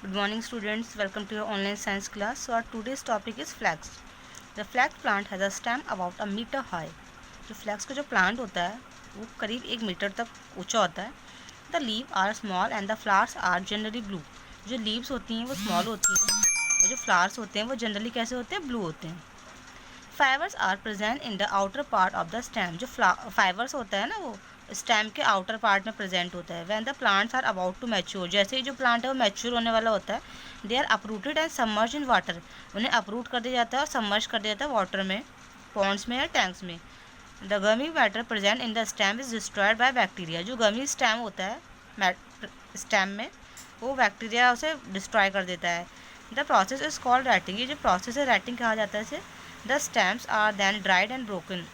Good morning students, welcome to your online science class. So our today's topic is flax. The flax plant has a stem about a meter high. जो flax का जो plant होता है वो करीब 1 metre तक ऊंचा होता है. The leaves are small and the flowers are generally blue. जो leaves होती हैं वो small होती हैं और जो flowers होते हैं वो generally कैसे होते हैं, blue होते हैं. Fibres are present in the outer part of the stem. जो फाइबर्स होता है ना वो स्टेम के आउटर पार्ट में प्रेजेंट होता है. When the plants are about to mature, जैसे ही जो प्लांट है वो मैच्योर होने वाला होता है, they are uprooted and submerge in water. उन्हें अपरूट कर दिया जाता है और सबमर्ज कर दिया जाता है वाटर में, पॉन्ड्स में या टैंक्स में. The gummy matter present in the stem is destroyed by bacteria. जो गमी स्टेम होता है स्टेम में वो बैक्टीरिया उसे डिस्ट्रॉय कर देता है. The process is called retting. ये जो प्रोसेस है रैटिंग कहा जाता है इसे. The stems are then dried and broken.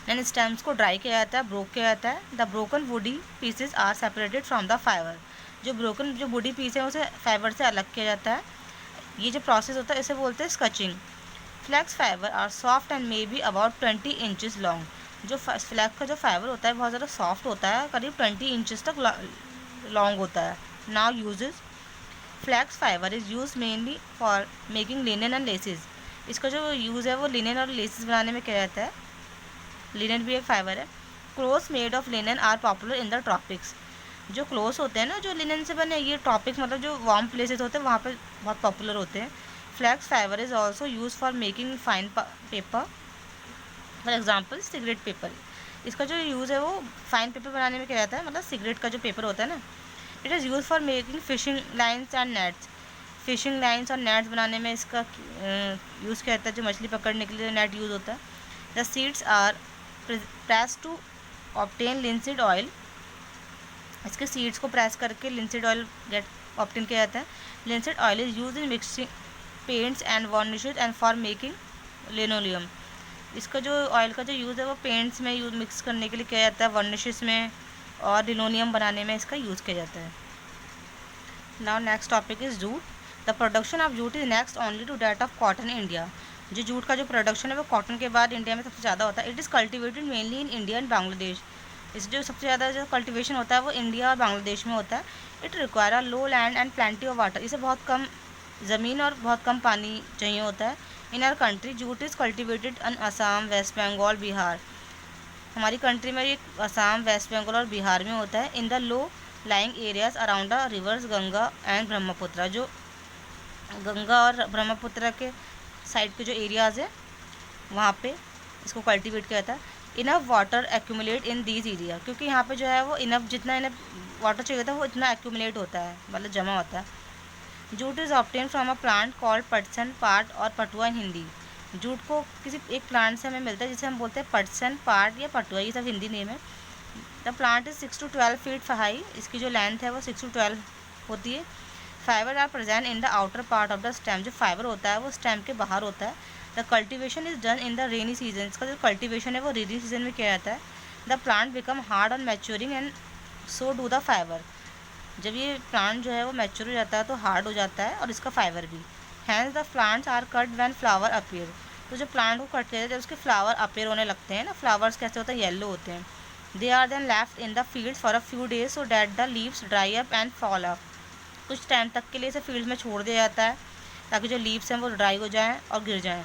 Then stems को ड्राई किया जाता है, ब्रोक किया जाता है. The broken woody pieces are separated from the fibre. जो वुडी पीस है उसे फाइबर से अलग किया जाता है. ये जो प्रोसेस होता है इसे बोलते हैं scutching. Flax fibre are soft and may be about 20 inches long. जो फ्लैक्स का जो फाइबर होता है बहुत ज़्यादा सॉफ्ट होता है, करीब 20 इंचज़ तक लॉन्ग होता है. Now uses. Flax fibre is use mainly for making linen and laces. इसका जो यूज़ है वो लिनन और लेसेस बनाने में किया जाता है. लिनन भी एक फाइबर है. Clothes made of linen are popular in the tropics. जो क्लोथ्स होते हैं ना जो लिनन से बने, ये ट्रॉपिक्स मतलब जो वार्म प्लेसेस होते हैं वहाँ पे बहुत पॉपुलर होते हैं. Flax fibre is also use for making fine paper, for example cigarette paper. इसका जो यूज़ है वो फाइन पेपर बनाने में किया जाता है, मतलब सिगरेट का जो पेपर होता है ना. It is use for making fishing lines and nets. Fishing lines और नेट्स बनाने में इसका यूज़ किया जाता है, जो मछली पकड़ने के लिए नेट यूज़ होता है. The seeds are press to obtain linseed oil. इसके सीड्स को प्रेस करके लिंसीड ऑयल गेट ऑब्टेन किया जाता है. Linseed oil is use in mixing paints and varnishes and for making linoleum. इसका जो ऑयल का जो यूज़ है वो पेंट्स में यूज मिक्स करने के लिए किया जाता है, वार्निशेस में और लिनोलियम बनाने में इसका यूज़ किया जाता है. Now next topic is jute. The production of jute is next only to that of cotton in India. जो जूट का जो प्रोडक्शन है वो कॉटन के बाद इंडिया में सबसे ज़्यादा होता है. It is cultivated mainly in India and Bangladesh. इस जो सबसे ज़्यादा जो कल्टिवेशन होता है वो इंडिया और बांग्लादेश में होता है. It require a low land and plenty of water. इसे बहुत कम ज़मीन और बहुत कम पानी चाहिए होता है. In our country jute is cultivated in Assam, west Bengal, Bihar. हमारी कंट्री में ये असम, वेस्ट बंगाल और बिहार में होता है. In the low lying areas around the reverse Ganga and Brahmaputra. जो गंगा और ब्रह्मपुत्र के साइड के जो एरियाज़ हैं वहाँ पे इसको कल्टीवेट किया जाता है. Enough water accumulate in these area. क्योंकि यहाँ पे जो है वो जितना इनफ वाटर चाहिए होता है वो इतना एक्यूमुलेट होता है, मतलब जमा होता है. Jute is obtain from a plant called पटसन पाट और पटुआ इन हिंदी. जूट को किसी एक प्लांट से हमें मिलता है जिसे हम बोलते हैं पटसन, पाट या पटुआ. ये सब हिंदी नेम है. The plant is 6 to 12 feet high. इसकी जो लेंथ है वो 6 to 12 होती है. Fibre are present in the outer part of the stem. जो फाइबर होता है वो स्टेम के बाहर होता है. The cultivation is done in the rainy season. इसका जो कल्टिवेशन है वो रेनी सीजन में किया जाता है. The plant become hard on maturing and so do the fibre. जब ये प्लांट जो है वो मैच्योर हो जाता है तो हार्ड हो जाता है और इसका फाइबर भी. Hence the plants are cut when flower appear. तो जो प्लांट को कट किया जाता है जब उसके फ्लावर अपीयर होने लगते हैं ना, फ्लावर्स कैसे होते हैं, येलो होते हैं. They are then left in the field for a few days so that the leaves dry up and fall up. कुछ टाइम तक के लिए इसे फील्ड में छोड़ दिया जाता है ताकि जो लीव्स हैं वो ड्राई हो जाएं और गिर जाएं.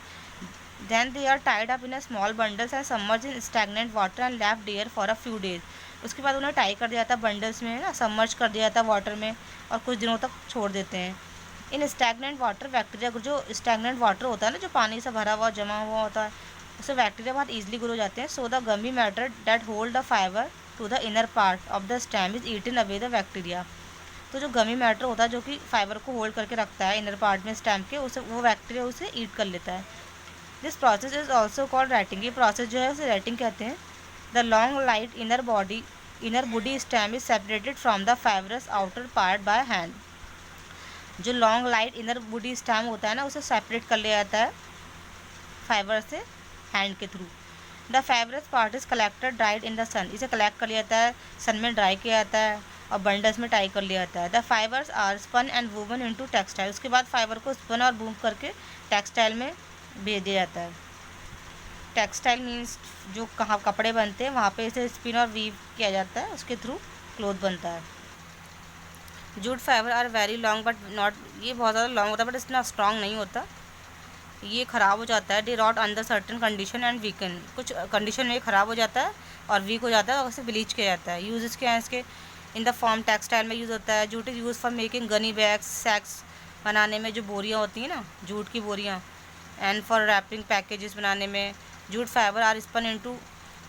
Then they are tied up in a small bundles and submerge in stagnant water and left there for a few days. उसके बाद उन्हें टाई कर दिया जाता है बंडल्स में ना, सबमर्ज कर दिया जाता है वाटर में और कुछ दिनों तक छोड़ देते हैं. इन स्टैगनेंट वाटर बैक्टीरिया, जो स्टैगनेंट वाटर होता है ना, जो पानी से भरा हुआ जमा हुआ होता है, उससे बैक्टीरिया बहुत ईजिली ग्रो हो जाते हैं. So the gummy matter that hold the fibre to the inner part of the stem is eaten away the bacteria. तो जो गमी मैटर होता है जो कि फाइबर को होल्ड करके रखता है इनर पार्ट में स्टेम के, उसे वो बैक्टीरिया उसे ईट कर लेता है. This process is also called retting. ये प्रोसेस जो है उसे राइटिंग कहते हैं. The long light inner body stem is separated from the fibrous outer part by hand. जो long light inner body stem होता है ना उसे सेपरेट कर लिया जाता है फाइबर से हैंड के through. The fibrous part is collected dried in the sun. इसे कलेक्ट कर लिया जाता है, सन में ड्राई किया जाता है और बंडल्स में टाई कर लिया जाता है. The fibres are spun and woven into textile. उसके बाद फाइबर को स्पन और वूव करके टेक्सटाइल में भेज दिया जाता है. टेक्सटाइल मीन्स जो कहाँ कपड़े बनते हैं वहाँ पे इसे स्पिन और वीव किया जाता है, उसके थ्रू क्लोथ बनता है. Jute fibre are very long but not, ये बहुत ज़्यादा लॉन्ग होता है बट इतना स्ट्रॉन्ग नहीं होता, ये ख़राब हो जाता है। They rot under certain condition and weaken, कुछ कंडीशन में ख़राब हो जाता है और वीक हो जाता है और उसे ब्लीच किया जाता है। यूज क्या है इसके, इन द फॉर्म टेक्सटाइल में यूज़ होता है। Jute is use for making gunny bags, sacks बनाने में जो बोरियाँ होती हैं ना, जूट की बोरियाँ, एंड फॉर रैपिंग पैकेजेस बनाने में। Jute fibre are spun into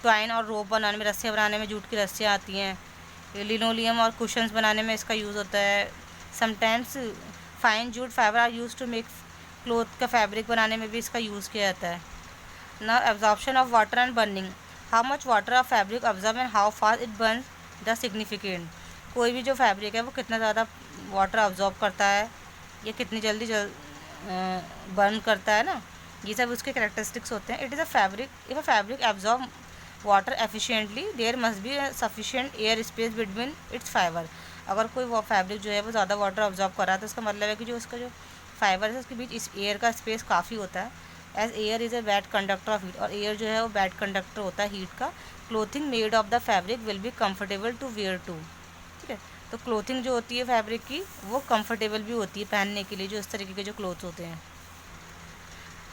twine और रोप बनाने में, रस्सियाँ बनाने में जूट की रस्सियाँ आती हैं। लिनोलियम और कुशन्स बनाने में इसका यूज़ होता है। Sometimes fine jute fibre are use to make cloth का फैब्रिक बनाने में भी इसका यूज़ किया जाता है। ना absorption of water and burning, how much water of fabric observe and how fast it burn the significant, कोई भी जो फैब्रिक है वो कितना ज़्यादा वाटर ऑब्जॉर्व करता है या कितनी जल्दी बर्न करता है ना, ये सब उसके कैरेक्टरिस्टिक्स होते हैं। It is a fabric, if a fabric absorb water efficiently there must be sufficient air space between its fibre, अगर कोई वो फैब्रिक जो है वो ज़्यादा वाटर ऑब्जॉर्व कर रहा है तो उसका मतलब है कि जो उसका जो फाइबर है उसके बीच इस एयर का स्पेस काफ़ी होता है। As air is a bad conductor of heat, और एयर जो है वो बैड कंडक्टर होता है हीट का। Clothing made of the fabric will be comfortable to wear too, ठीक है। तो क्लोथिंग जो होती है फैब्रिक की वो कंफर्टेबल भी होती है पहनने के लिए, जो इस तरीके के जो क्लोथ होते हैं।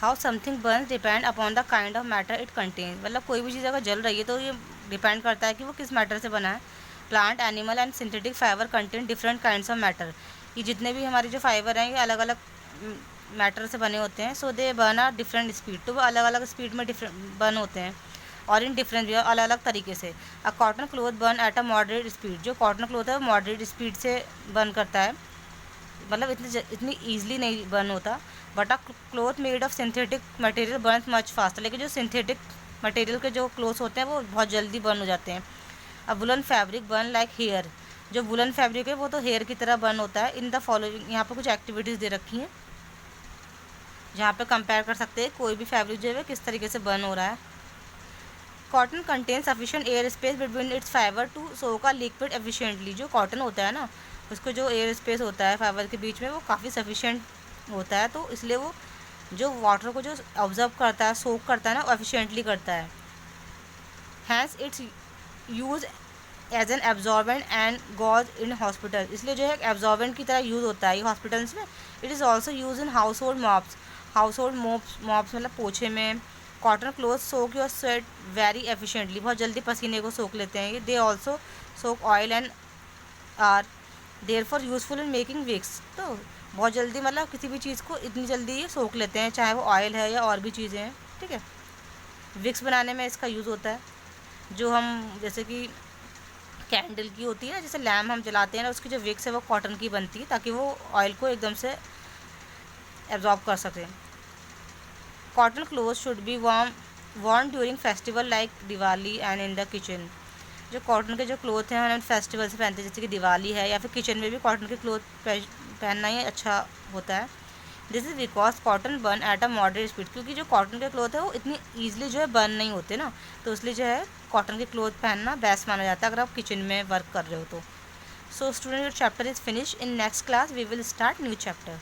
How something Burns depend upon the kind of matter it contain, मतलब कोई भी चीज़ अगर जल रही है तो ये डिपेंड करता है कि वो किस मैटर से बना है। Plant, animal and synthetic fibre contain different kinds of matter, ये जितने भी हमारे जो फाइबर हैं ये अलग अलग मैटर से बने होते हैं। So they burn are different speed, तो वो अलग अलग स्पीड में डिफरेंट बर्न होते हैं और इन डिफरेंट भी अलग अलग तरीके से। अ cotton cloth burn at a moderate speed, जो कॉटन क्लोथ है वो मॉडरेट स्पीड से बर्न करता है, मतलब इतनी ईजिली नहीं बर्न होता। But a cloth made of synthetic material burn much fast, लेकिन जो सिंथेटिक मटेरियल के जो क्लोथ होते हैं वो बहुत जल्दी बर्न हो जाते हैं। अब woollen fabric burn like hair, जो वुलन फैब्रिक है वो तो हेयर की तरह बर्न होता है। इन द फॉलोइंग, यहाँ पर कुछ एक्टिविटीज़ दे रखी हैं जहाँ पे कंपेयर कर सकते हैं कोई भी फैब्रिक जो है किस तरीके से बर्न हो रहा है। Cotton contain sufficient air space between its fibre to soak a liquid efficiently, जो कॉटन होता है ना उसको जो एयर स्पेस होता है फाइबर के बीच में वो काफ़ी सफिशिएंट होता है, तो इसलिए वो जो वाटर को जो ऑब्जर्व करता है, सोक करता है ना, वो एफिशिएंटली करता है। Hence its use as an absorbent and gauze in hospital, इसलिए जो है एब्जॉर्बेंट की तरह यूज़ होता है ये हॉस्पिटल्स में। It is also use in household mops, household mops मतलब पोछे में। Cotton cloth soak your sweat very efficiently, बहुत जल्दी पसीने को सोख लेते हैं। They also soak oil and are therefore useful in making wicks, तो बहुत जल्दी मतलब किसी भी चीज़ को इतनी जल्दी ये सोख लेते हैं, चाहे वो ऑयल है या और भी चीज़ें हैं, ठीक है। विक्स बनाने में इसका यूज़ होता है, जो हम जैसे कि कैंडल की होती है ना, जैसे लैम्प हम जलाते हैं ना, उसकी जो विक्स है वो कॉटन की बनती है ताकि वो ऑयल को एकदम से एब्जॉर्ब कर सके। Cotton cloth should be Warne during festival like Diwali and in the kitchen, जो कॉटन के जो क्लोथ हैं हम फेस्टिवल से पहनते हैं, जैसे कि दिवाली है या फिर किचन में भी कॉटन के क्लोथ पहनना ही अच्छा होता है। This is because cotton burn at a moderate speed, क्योंकि जो कॉटन के क्लोथ है वो इतनी ईजिली जो है बर्न नहीं होते ना, तो इसलिए जो है कॉटन के क्लोथ पहनना बेस्ट माना जाता है अगर आप किचन में वर्क कर रहे हो तो। So student, your chapter is finish. In next class we will start new chapter.